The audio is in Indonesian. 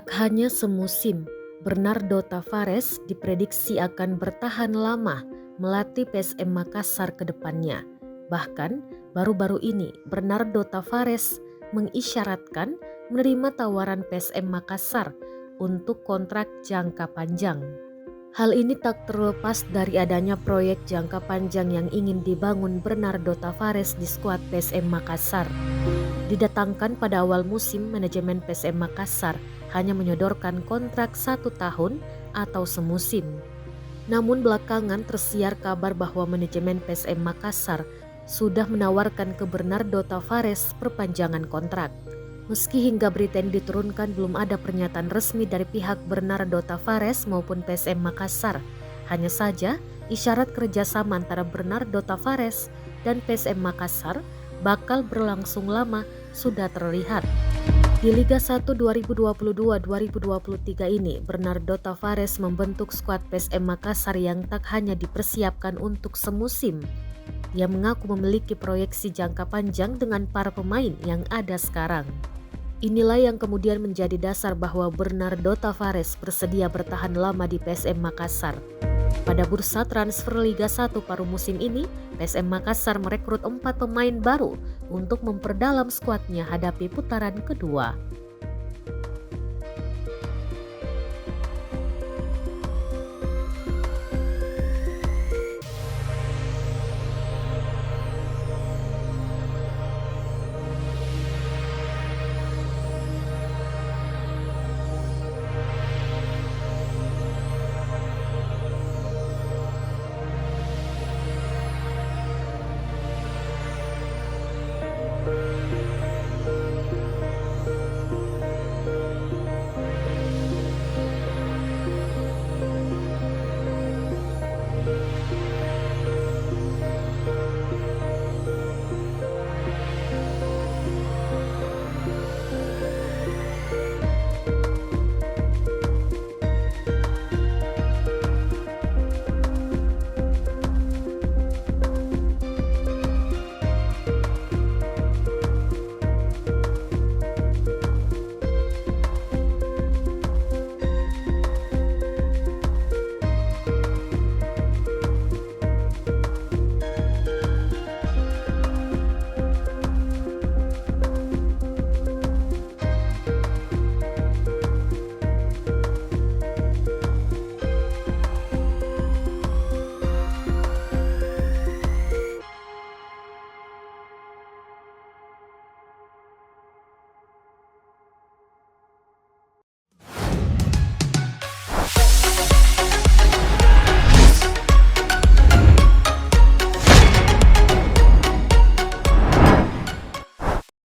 Tak hanya semusim, Bernardo Tavares diprediksi akan bertahan lama melatih PSM Makassar ke depannya. Bahkan, baru-baru ini Bernardo Tavares mengisyaratkan menerima tawaran PSM Makassar untuk kontrak jangka panjang. Hal ini tak terlepas dari adanya proyek jangka panjang yang ingin dibangun Bernardo Tavares di skuad PSM Makassar. Didatangkan pada awal musim, manajemen PSM Makassar hanya menyodorkan kontrak 1 tahun atau semusim. Namun belakangan tersiar kabar bahwa manajemen PSM Makassar sudah menawarkan ke Bernardo Tavares perpanjangan kontrak. Meski hingga berita ini diturunkan belum ada pernyataan resmi dari pihak Bernardo Tavares maupun PSM Makassar. Hanya saja isyarat kerjasama antara Bernardo Tavares dan PSM Makassar bakal berlangsung lama sudah terlihat. Di Liga 1 2022-2023 ini, Bernardo Tavares membentuk skuad PSM Makassar yang tak hanya dipersiapkan untuk semusim. Ia mengaku memiliki proyeksi jangka panjang dengan para pemain yang ada sekarang. Inilah yang kemudian menjadi dasar bahwa Bernardo Tavares bersedia bertahan lama di PSM Makassar. Pada bursa transfer Liga 1 paruh musim ini, PSM Makassar merekrut 4 pemain baru untuk memperdalam skuadnya hadapi putaran kedua.